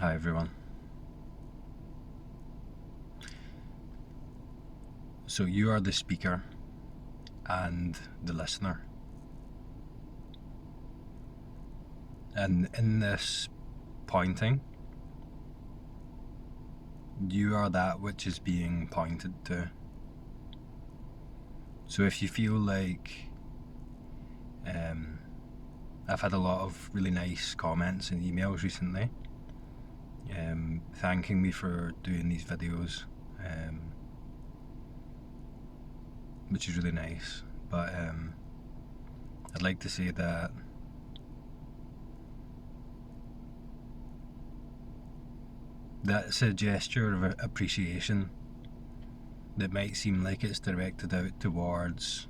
Hi everyone. So you are the speaker and the listener. And in this pointing, you are that which is being pointed to. So if you feel like I've had a lot of really nice comments and emails recently thanking me for doing these videos, which is really nice. But I'd like to say that that's a gesture of appreciation that might seem like it's directed out towards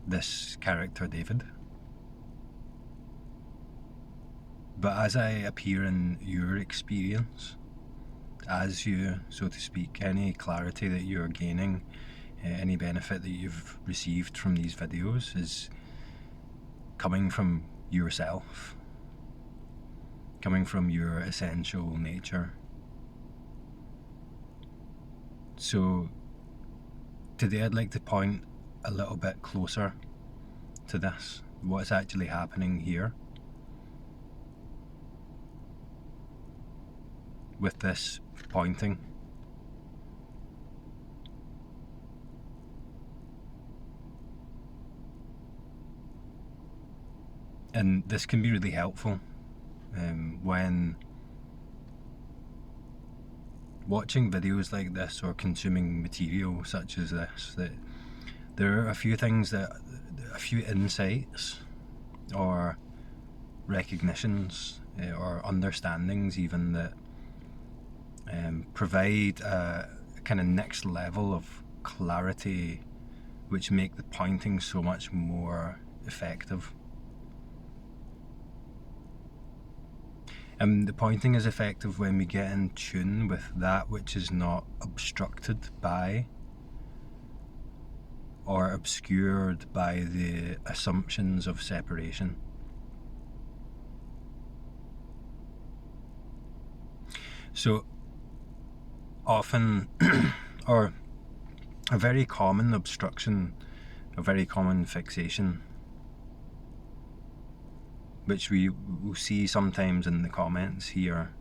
this character David. But as I appear in your experience, as you, so to speak, any clarity that you're gaining, any benefit that you've received from these videos is coming from yourself, coming from your essential nature. So today I'd like to point a little bit closer to this, what's actually happening here with this pointing. And this can be really helpful when watching videos like this or consuming material such as this, that there are a few insights or recognitions or understandings even that provide a kind of next level of clarity which make the pointing so much more effective. And the pointing is effective when we get in tune with that which is not obstructed by or obscured by the assumptions of separation. So often, or a very common obstruction, a very common fixation, which we will see sometimes in the comments here,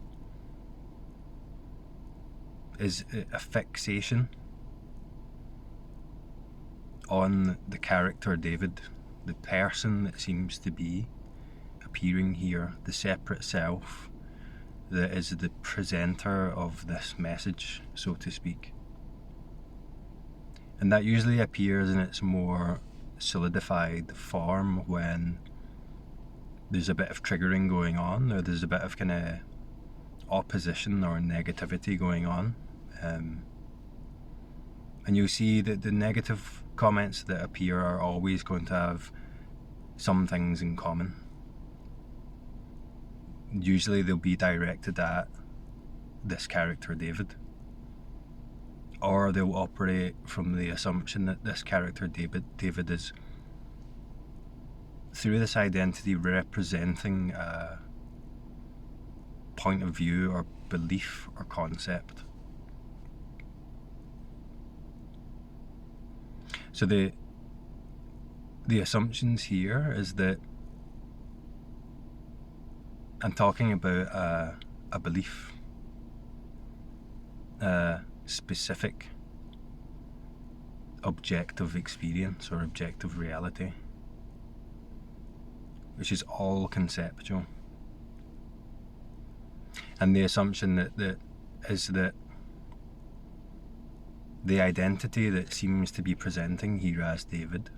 is a fixation on the character David, the person that seems to be appearing here, the separate self that is the presenter of this message, so to speak. And that usually appears in its more solidified form when there's a bit of triggering going on, or there's a bit of kind of opposition or negativity going on. And you'll see that the negative comments that appear are always going to have some things in common. Usually they'll be directed at this character David, or they'll operate from the assumption that this character David is, through this identity, representing a point of view or belief or concept. So the assumptions here is that I'm talking about a belief, a specific objective experience or objective reality, which is all conceptual. And the assumption that is that the identity that seems to be presenting here as David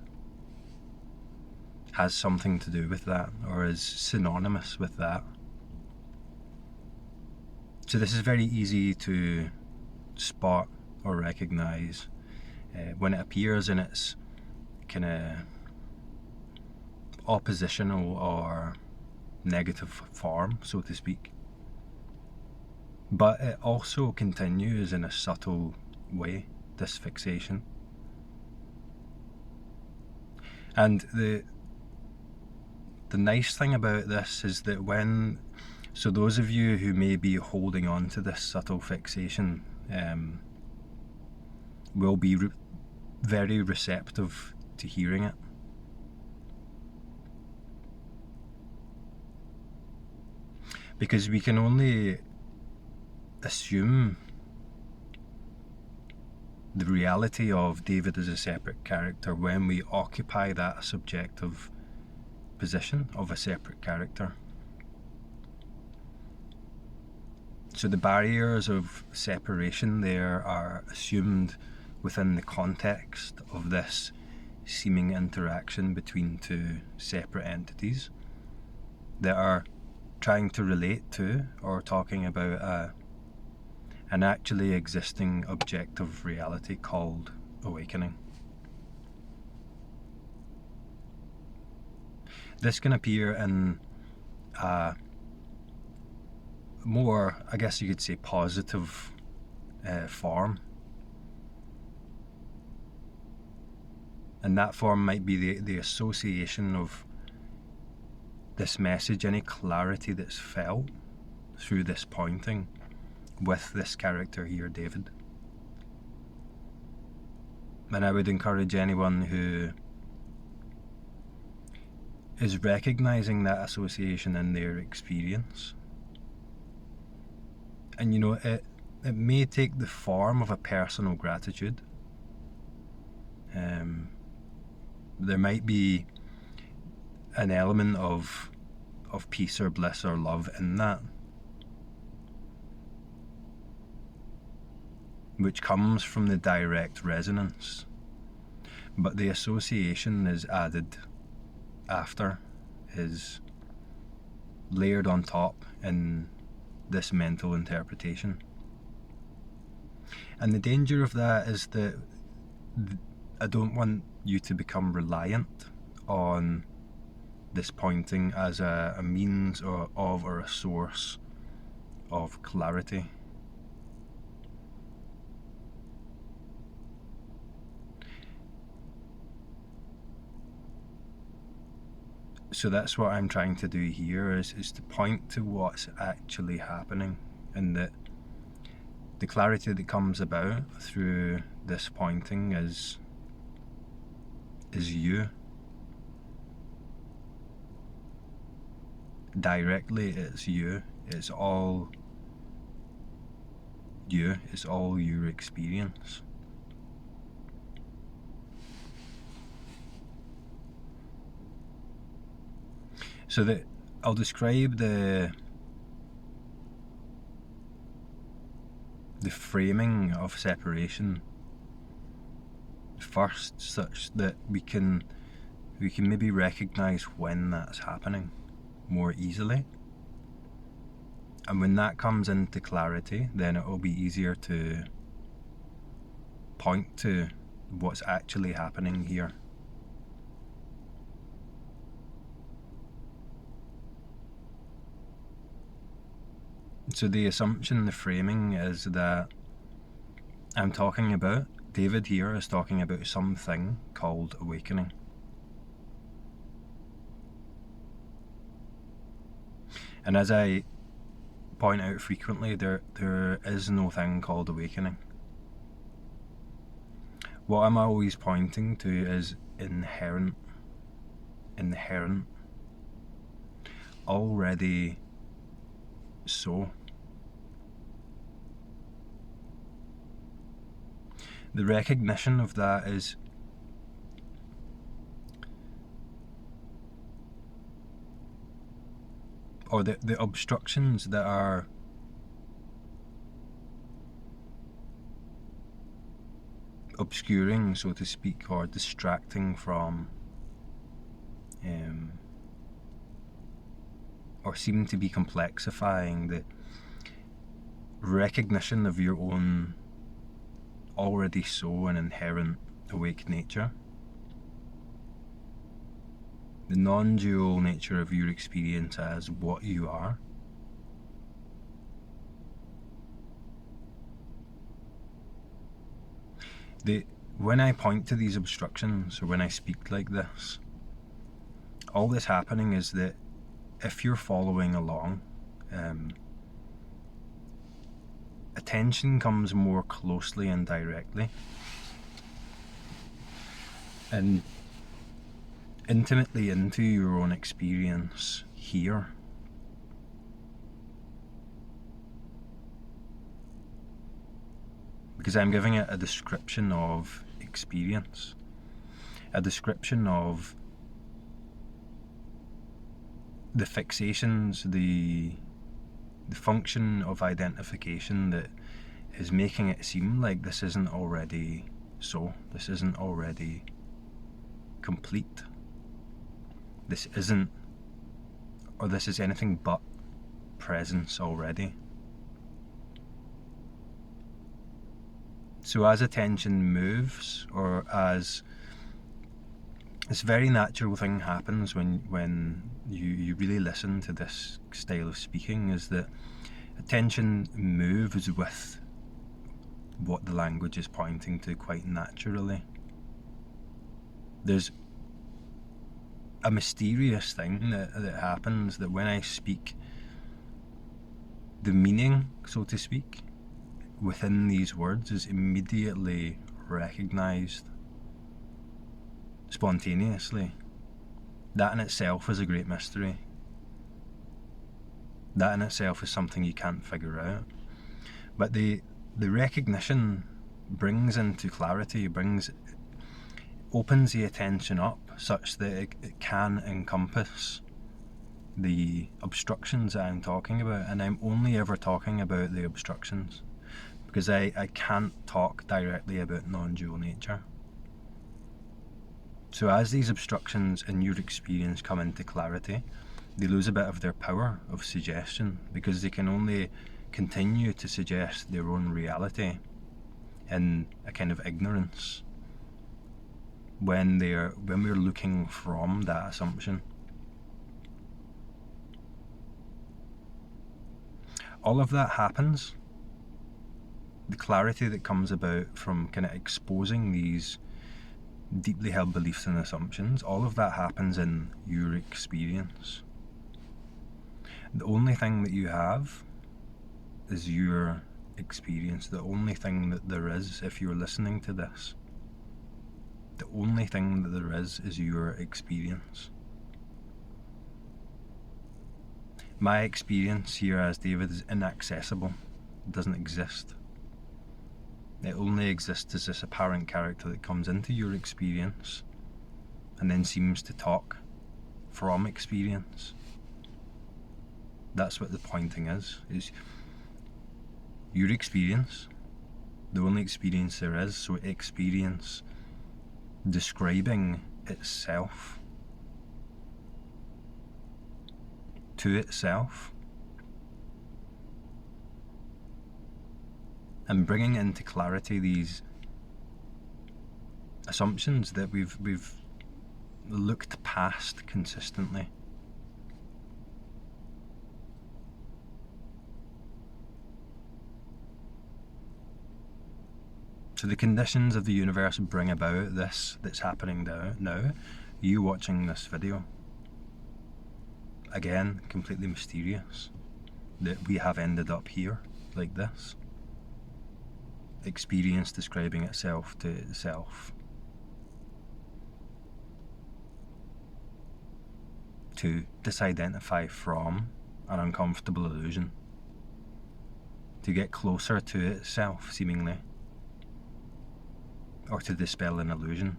has something to do with that, or is synonymous with that. So this is very easy to spot or recognize when it appears in its kind of oppositional or negative form, so to speak. But it also continues in a subtle way, this fixation. And the nice thing about this is that when So those of you who may be holding on to this subtle fixation will be very receptive to hearing it. Because we can only assume the reality of David as a separate character when we occupy that subjective position of a separate character. So the barriers of separation there are assumed within the context of this seeming interaction between two separate entities that are trying to relate to or talking about an actually existing objective reality called awakening. This can appear in more, I guess you could say, positive form. And that form might be the association of this message, any clarity that's felt through this pointing with this character here, David. And I would encourage anyone who is recognizing that association in their experience. And you know, it may take the form of a personal gratitude. There might be an element of peace or bliss or love in that, which comes from the direct resonance, but the association is added after, is layered on top in this mental interpretation. And the danger of that is that I don't want you to become reliant on this pointing as a means or a source of clarity. So that's what I'm trying to do here, is to point to what's actually happening, and that the clarity that comes about through this pointing is you. Directly, it's you. It's all you. It's all your experience. So that I'll describe the framing of separation first, such that we can maybe recognize when that's happening more easily. And when that comes into clarity, then it will be easier to point to what's actually happening here. So the assumption, the framing, is that David here is talking about something called awakening. And as I point out frequently, there is no thing called awakening. What I'm always pointing to is inherent, already so. The recognition of that is or the obstructions that are obscuring, so to speak, or distracting from or seem to be complexifying the recognition of your own already so and inherent awake nature, the non-dual nature of your experience as what you are. When I point to these obstructions, or when I speak like this, all that's happening is that if you're following along Attention comes more closely and directly and intimately into your own experience here. Because I'm giving it a description of experience, a description of the fixations, the function of identification that is making it seem like this isn't already so, this isn't already complete, this isn't, or this is anything but presence already. So as attention moves, or as this very natural thing happens when you really listen to this style of speaking, is that attention moves with what the language is pointing to quite naturally. There's a mysterious thing that happens, that when I speak, the meaning, so to speak, within these words is immediately recognized spontaneously. That in itself is a great mystery. That in itself is something you can't figure out. But the recognition brings into clarity, opens the attention up such that it can encompass the obstructions that I'm talking about. And I'm only ever talking about the obstructions, because I can't talk directly about non-dual nature. So as these obstructions in your experience come into clarity, they lose a bit of their power of suggestion, because they can only continue to suggest their own reality in a kind of ignorance when we're looking from that assumption. All of that happens, the clarity that comes about from kind of exposing these deeply held beliefs and assumptions, all of that happens in your experience. The only thing that you have is your experience. The only thing that there is, if you're listening to this, the only thing that there is your experience. My experience here as David is inaccessible. It doesn't exist. It only exists as this apparent character that comes into your experience and then seems to talk from experience. That's what the pointing is your experience, the only experience there is, so experience describing itself to itself and bringing into clarity these assumptions that we've looked past consistently. So the conditions of the universe bring about this that's happening now, you watching this video. Again, completely mysterious that we have ended up here like this. Experience describing itself to itself. To disidentify from an uncomfortable illusion. To get closer to itself, seemingly. Or to dispel an illusion.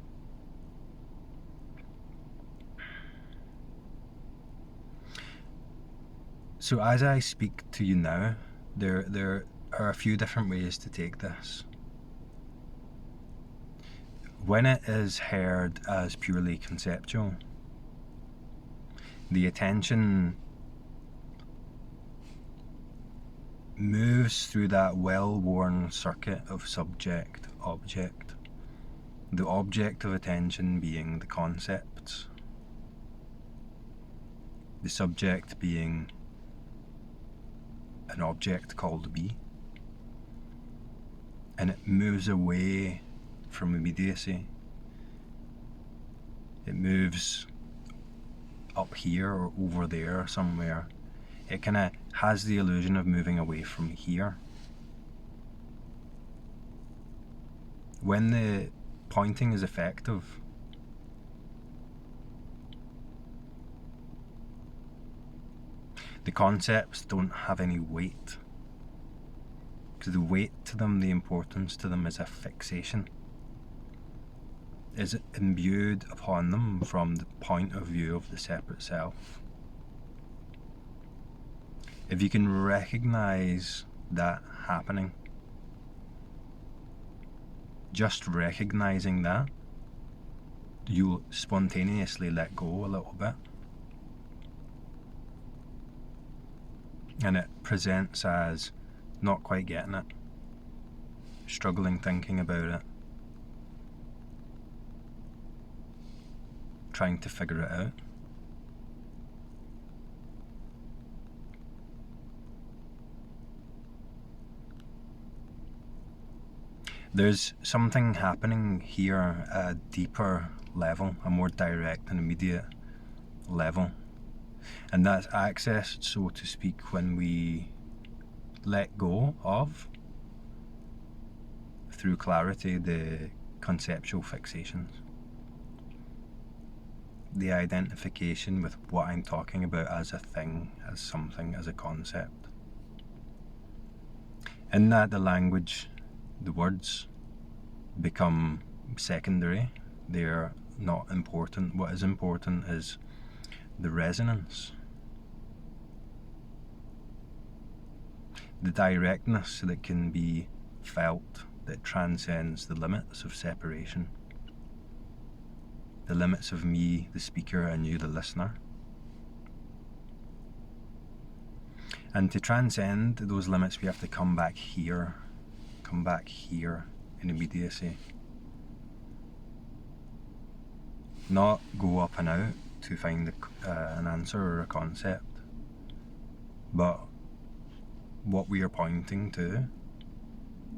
So as I speak to you now, there are a few different ways to take this. When it is heard as purely conceptual, the attention moves through that well-worn circuit of subject-object. The object of attention being the concepts. The subject being an object called me. And it moves away from immediacy. It moves up here or over there somewhere it kind of has the illusion of moving away from here. When the pointing is effective, the concepts don't have any weight. Because the weight to them, the importance to them is a fixation. Is imbued upon them from the point of view of the separate self. If you can recognize that happening, just recognizing that, you'll spontaneously let go a little bit. And it presents as not quite getting it, struggling thinking about it, trying to figure it out. There's something happening here at a deeper level, a more direct and immediate level. And that's accessed, so to speak, when we let go of, through clarity, the conceptual fixations. The identification with what I'm talking about as a thing, as something, as a concept. In that, the language, the words, become secondary. They're not important. What is important is the resonance, the directness that can be felt, that transcends the limits of separation, the limits of me, the speaker, and you, the listener. And to transcend those limits, we have to come back here in immediacy. Not go up and out to find an answer or a concept, but what we are pointing to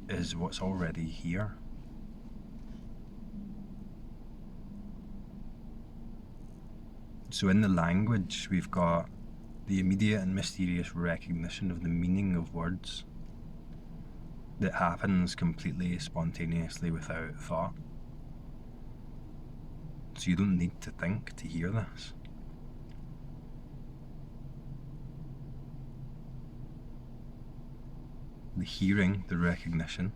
is what's already here. So in the language, we've got the immediate and mysterious recognition of the meaning of words that happens completely spontaneously without thought. So you don't need to think to hear this. The hearing, the recognition,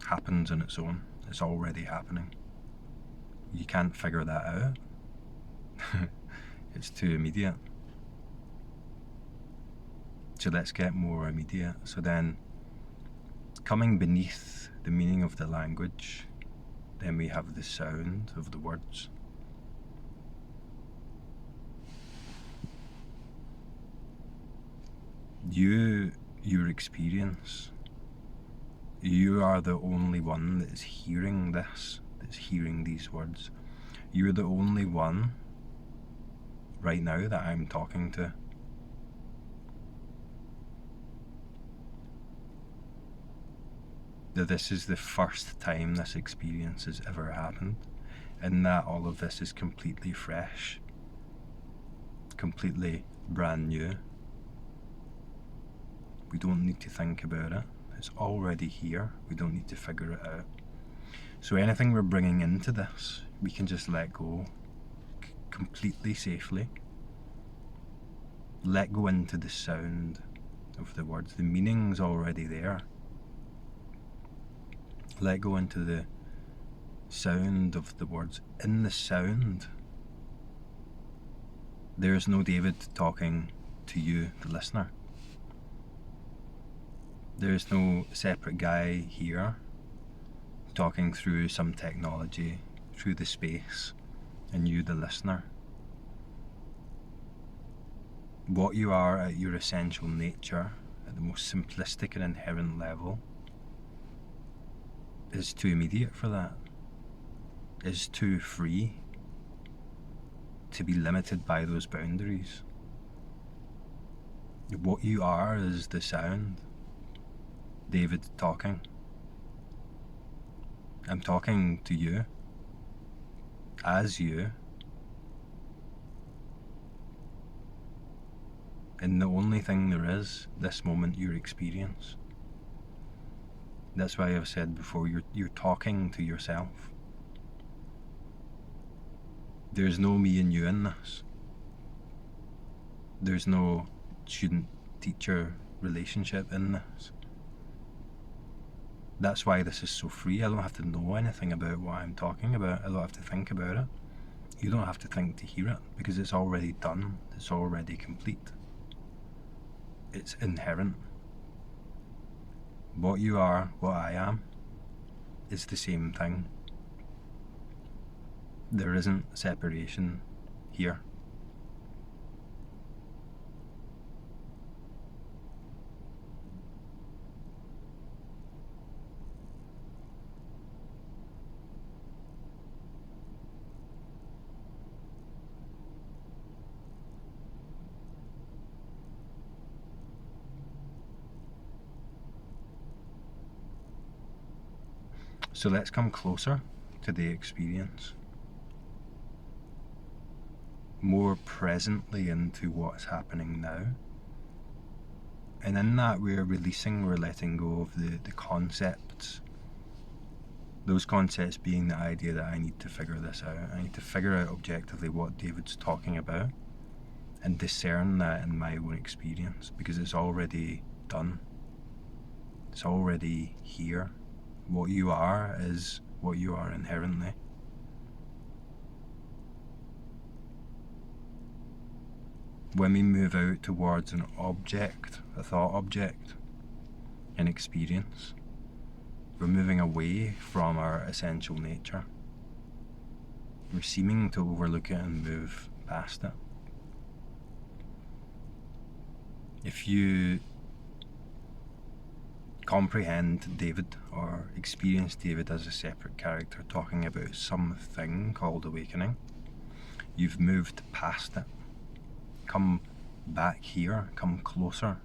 happens on its own. It's already happening. You can't figure that out. It's too immediate. So let's get more immediate. So then, coming beneath the meaning of the language, then we have the sound of the words. Your experience, you are the only one that is hearing this, that's hearing these words. You're the only one right now that I'm talking to. That this is the first time this experience has ever happened, and that all of this is completely fresh, completely brand new. We don't need to think about it. It's already here. We don't need to figure it out. So anything we're bringing into this, we can just let go completely safely. Let go into the sound of the words. The meaning's already there. Let go into the sound of the words. In the sound, there's no David talking to you, the listener. There's no separate guy here talking through some technology, through the space, and you, the listener. What you are at your essential nature, at the most simplistic and inherent level, is too immediate for that, is too free to be limited by those boundaries. What you are is the sound. David talking. I'm talking to you, as you. And the only thing there is, this moment, your experience. That's why I've said before, you're talking to yourself. There's no me and you in this. There's no student-teacher relationship in this. That's why this is so free. I don't have to know anything about what I'm talking about. I don't have to think about it. You don't have to think to hear it, because it's already done. It's already complete. It's inherent. What you are, what I am, is the same thing. There isn't separation here. So let's come closer to the experience, more presently into what's happening now. And in that, we're releasing, we're letting go of the concepts. Those concepts being the idea that I need to figure this out. I need to figure out objectively what David's talking about and discern that in my own experience, because it's already done. It's already here. What you are is what you are inherently. When we move out towards an object, a thought object, an experience, we're moving away from our essential nature. We're seeming to overlook it and move past it. If you comprehend David or experience David as a separate character talking about something called awakening, you've moved past it. Come back here, come closer,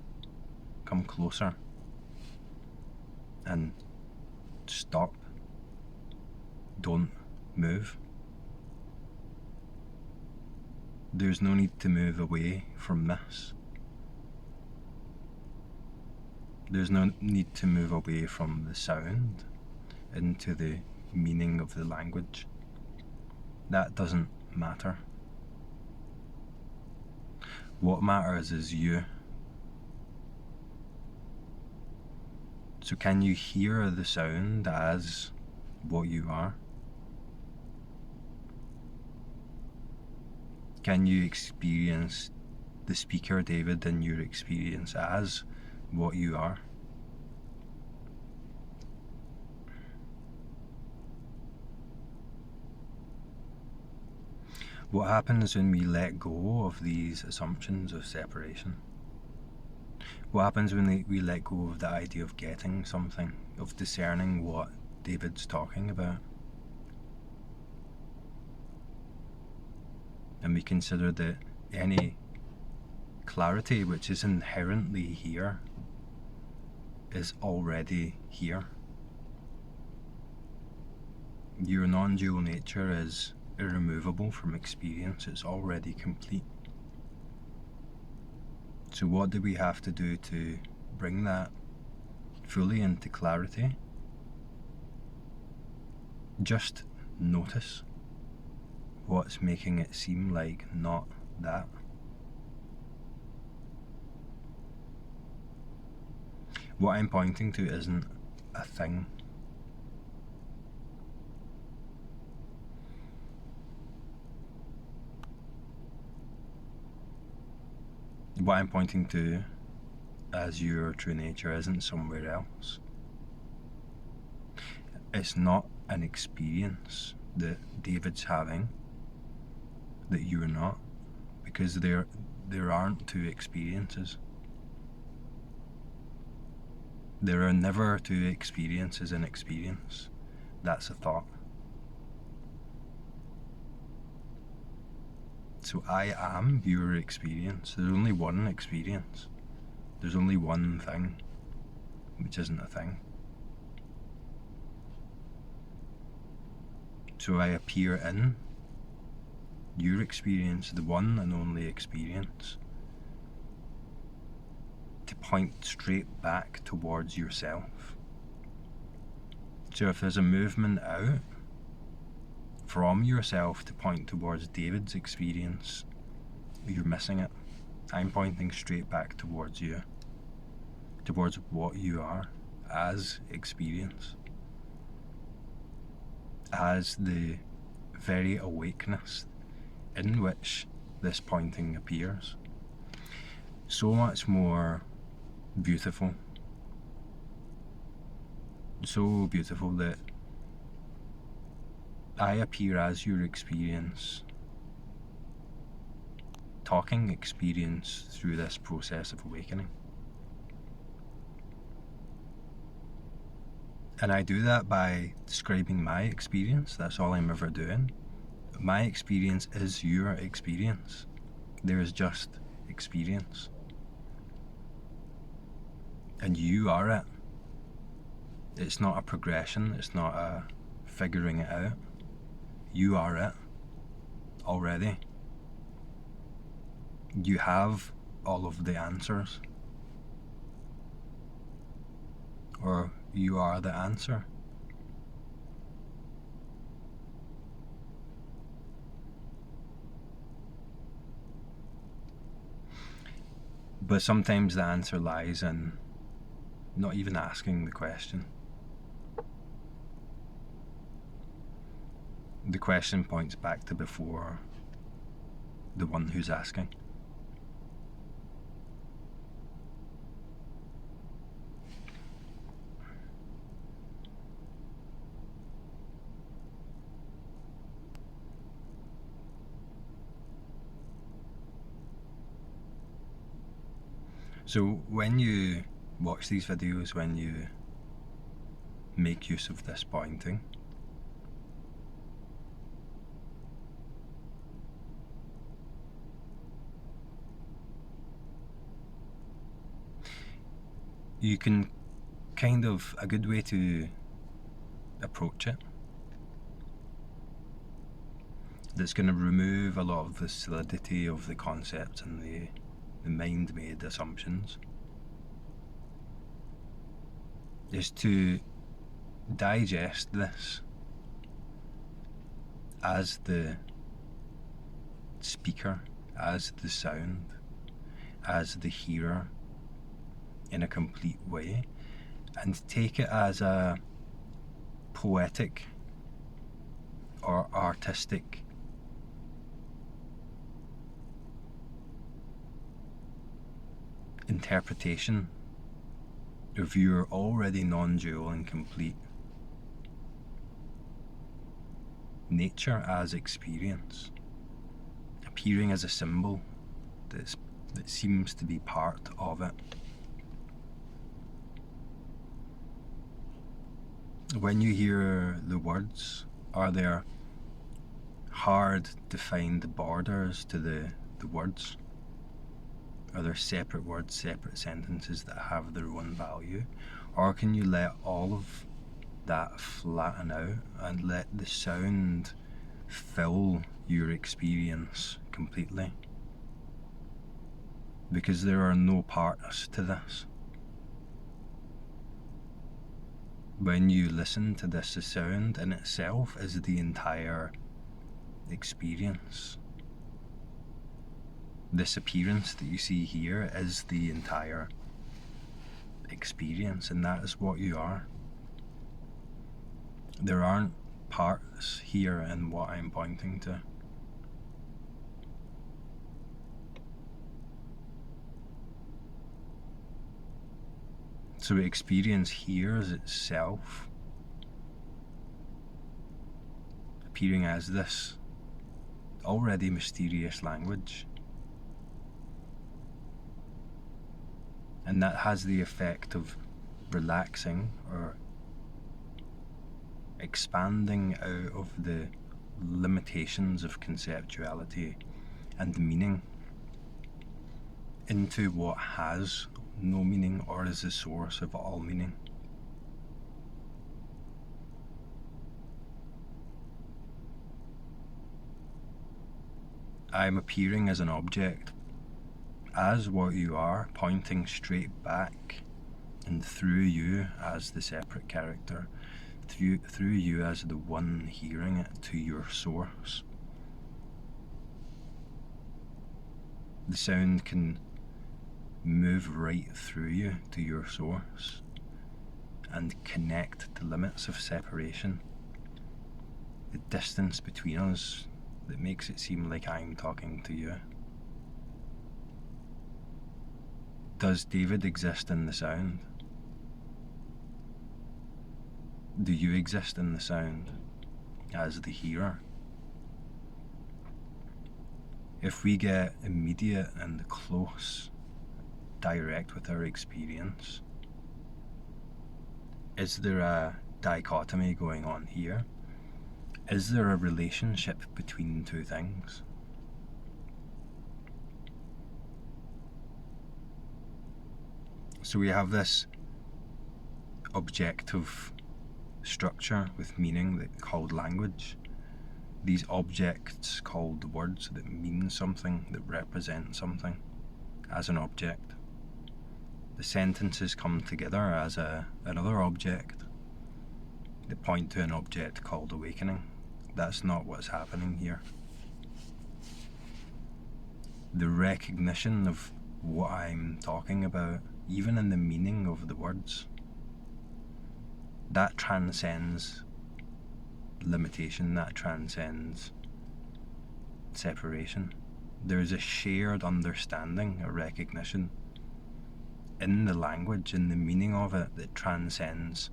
and stop. Don't move. There's no need to move away from this. There's no need to move away from the sound into the meaning of the language. That doesn't matter. What matters is you. So can you hear the sound as what you are? Can you experience the speaker, David, and your experience as what you are? What happens when we let go of these assumptions of separation? What happens when we let go of the idea of getting something, of discerning what David's talking about? And we consider that any clarity which is inherently here is already here. Your non-dual nature is irremovable from experience. It's already complete. So what do we have to do to bring that fully into clarity? Just notice what's making it seem like not that. What I'm pointing to isn't a thing. What I'm pointing to as your true nature isn't somewhere else. It's not an experience that David's having that you're not, because there aren't two experiences. There are never two experiences in experience. That's a thought. So I am your experience. There's only one experience. There's only one thing, which isn't a thing. So I appear in your experience, the one and only experience. point straight back towards yourself. So if there's a movement out from yourself to point towards David's experience, you're missing it. I'm pointing straight back towards you, towards what you are as experience, as the very awakeness in which this pointing appears. So much more beautiful. So beautiful that I appear as your experience, talking experience through this process of awakening. And I do that by describing my experience. That's all I'm ever doing. My experience is your experience. There is just experience. And you are it. It's not a progression. It's not a figuring it out. You are it already. You have all of the answers. Or you are the answer. But sometimes the answer lies in not even asking the question. The question points back to before the one who's asking. So when you watch these videos, when you make use of this pointing, you can kind of, a good way to approach it, that's going to remove a lot of the solidity of the concepts and the mind-made assumptions, is to digest this as the speaker, as the sound, as the hearer in a complete way, and take it as a poetic or artistic interpretation of your already non-dual and complete nature as experience, appearing as a symbol that seems to be part of it. When you hear the words, are there hard defined borders to the words? Are there separate words, separate sentences that have their own value? Or can you let all of that flatten out and let the sound fill your experience completely? Because there are no parts to this. When you listen to this, the sound in itself is the entire experience. This appearance that you see here is the entire experience, and that is what you are. There aren't parts here in what I'm pointing to. So experience hears itself appearing as this already mysterious language. And that has the effect of relaxing or expanding out of the limitations of conceptuality and meaning into what has no meaning or is the source of all meaning. I'm appearing as an object, as what you are, pointing straight back and through you as the separate character, through you as the one hearing it, to your source. The sound can move right through you to your source and connect the limits of separation, the distance between us that makes it seem like I'm talking to you. Does David exist in the sound? Do you exist in the sound as the hearer? If we get immediate and close, direct with our experience, is there a dichotomy going on here? Is there a relationship between two things? So we have this objective structure with meaning called language. These objects called words that mean something, that represent something as an object. The sentences come together as another object that point to an object called awakening. That's not what's happening here. The recognition of what I'm talking about, even in the meaning of the words, that transcends limitation, that transcends separation. There's a shared understanding, a recognition in the language, in the meaning of it, that transcends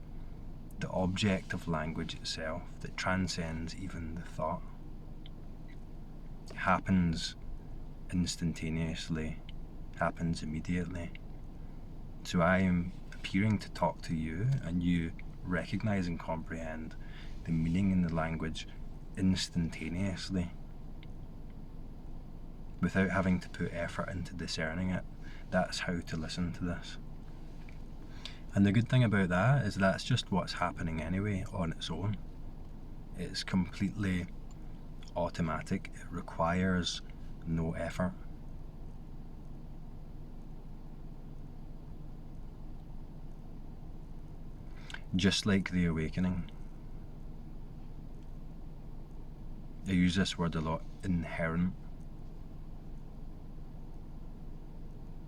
the object of language itself, that transcends even the thought. It happens instantaneously, happens immediately. So I am appearing to talk to you, and you recognize and comprehend the meaning in the language instantaneously, without having to put effort into discerning it. That's how to listen to this. And the good thing about that is that's just what's happening anyway on its own. It's completely automatic. It requires no effort. Just like the awakening. I use this word a lot, inherent.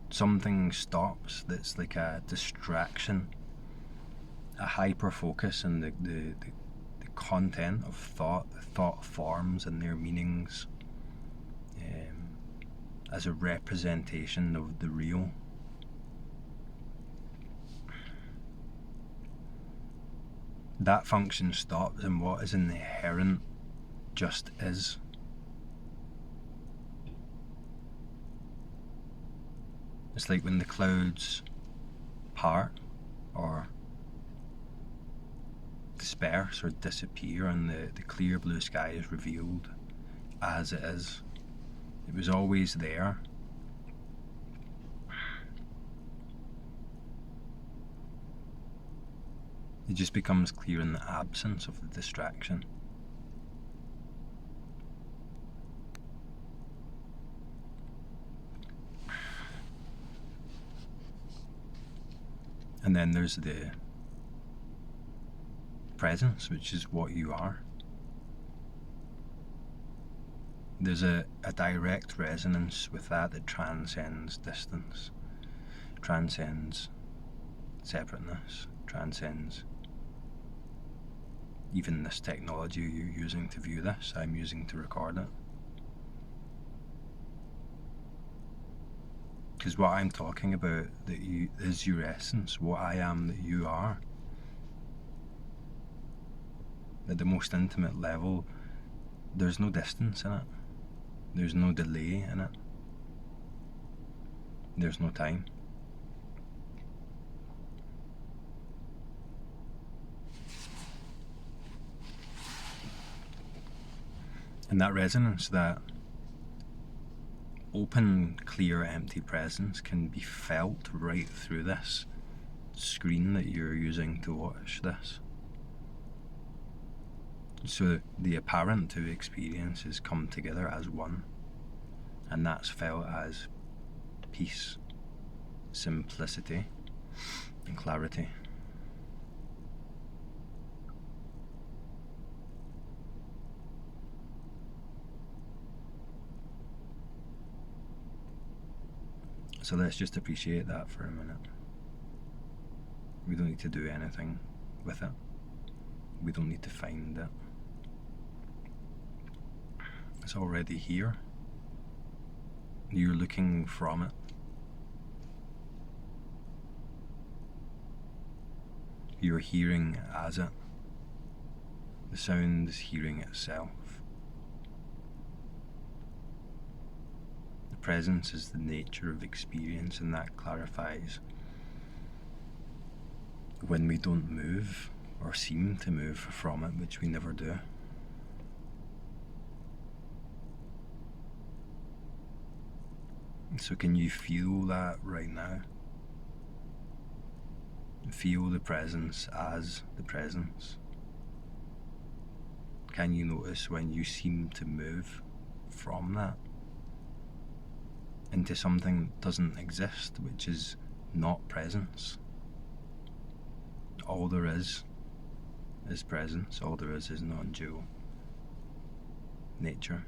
Something stops that's like a distraction, a hyper focus on the content of thought, the thought forms and their meanings, as a representation of the real. That function stops, and what is inherent just is. It's like when the clouds part or disperse or disappear and the clear blue sky is revealed as it is. It was always there. It just becomes clear in the absence of the distraction. And then there's the presence, which is what you are. There's a direct resonance with that transcends distance, transcends separateness, transcends even this technology you're using to view this, I'm using to record it. Because what I'm talking about is your essence, what I am that you are. At the most intimate level, there's no distance in it. There's no delay in it. There's no time. And that resonance, that open, clear, empty presence can be felt right through this screen that you're using to watch this. So the apparent two experiences come together as one, and that's felt as peace, simplicity, and clarity. So let's just appreciate that for a minute. We don't need to do anything with it. We don't need to find it. It's already here. You're looking from it. You're hearing as it. The sound is hearing itself. The presence is the nature of experience, and that clarifies when we don't move or seem to move from it, which we never do. So can you feel that right now? Feel the presence as the presence. Can you notice when you seem to move from that into something that doesn't exist, which is not presence? All there is presence. All there is non-dual nature.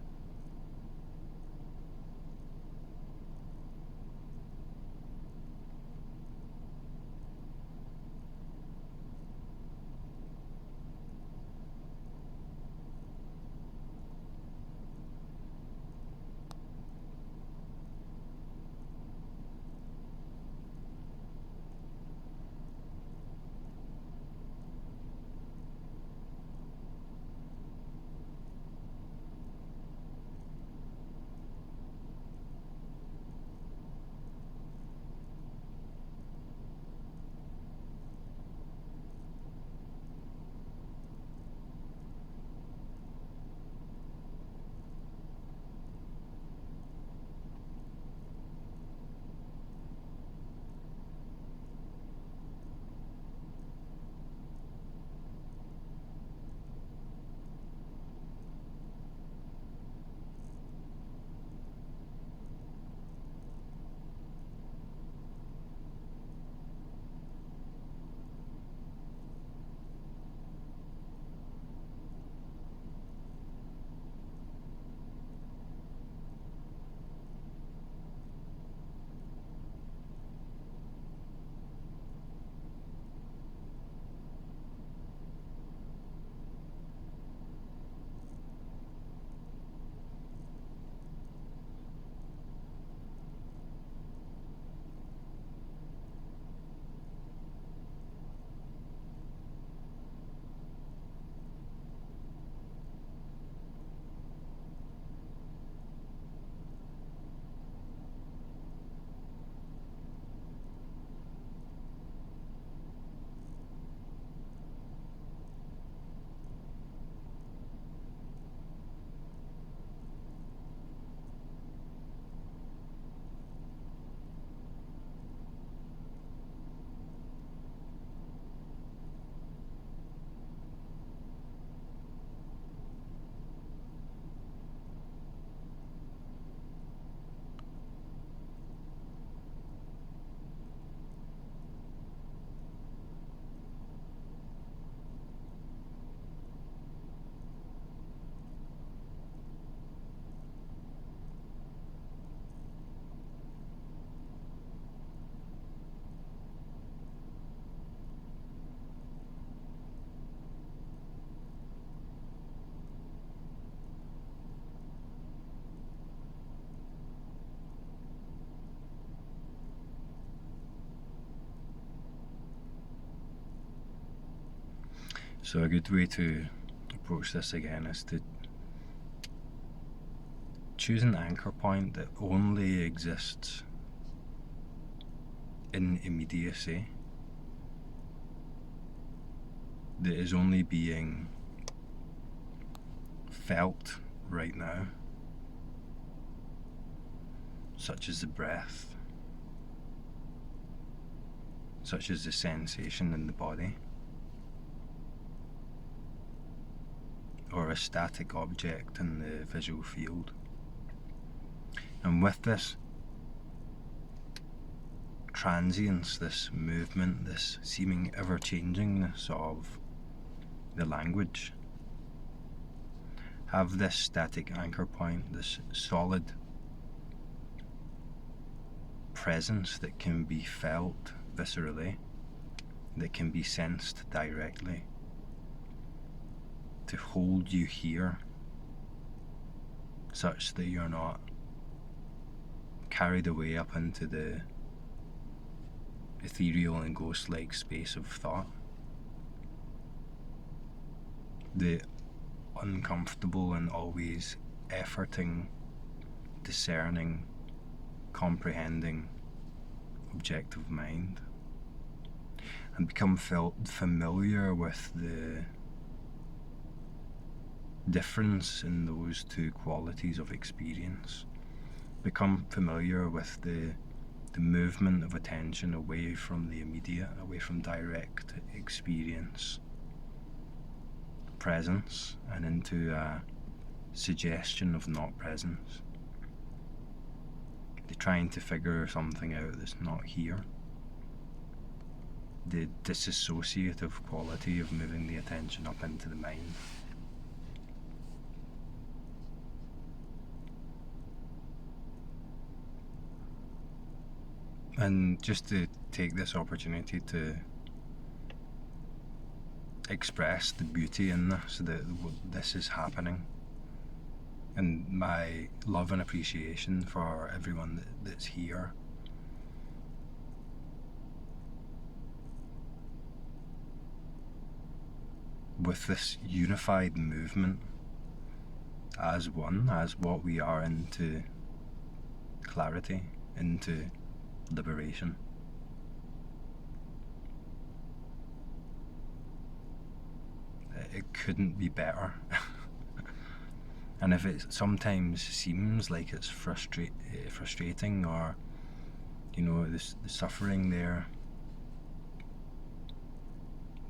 So a good way to approach this again is to choose an anchor point that only exists in immediacy, that is only being felt right now, such as the breath, such as the sensation in the body, or a static object in the visual field. And with this, transience, this movement, this seeming ever-changingness of the language. Have this static anchor point, this solid presence that can be felt viscerally, that can be sensed directly, to hold you here, such that you're not carried away up into the ethereal and ghost-like space of thought. The uncomfortable and always efforting, discerning, comprehending, objective mind, and become familiar with the difference in those two qualities of experience. Become familiar with the movement of attention away from the immediate, away from direct experience, presence, and into a suggestion of not presence. They're trying to figure something out that's not here. The disassociative quality of moving the attention up into the mind. And just to take this opportunity to express the beauty in this, that this is happening, and my love and appreciation for everyone that's here. With this unified movement as one, as what we are, into clarity, into liberation. It couldn't be better. And if it sometimes seems like it's frustrating, or the suffering there,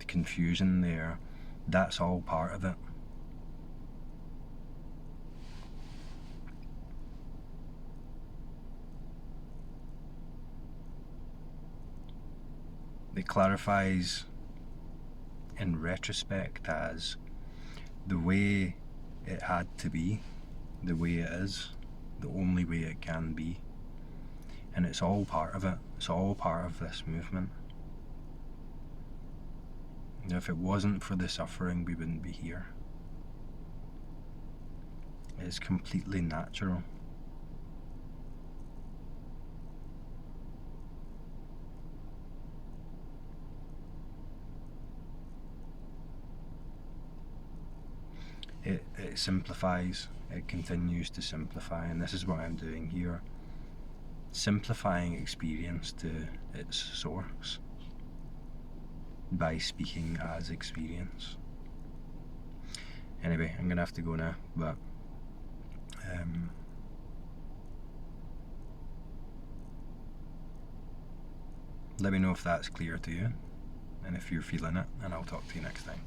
the confusion there, that's all part of it. It clarifies in retrospect as the way it had to be, the way it is, the only way it can be. And it's all part of it. It's all part of this movement. If it wasn't for the suffering, we wouldn't be here. It's completely natural. It simplifies, it continues to simplify, and this is what I'm doing here. Simplifying experience to its source by speaking as experience. Anyway, I'm gonna have to go now, but let me know if that's clear to you, and if you're feeling it, and I'll talk to you next time.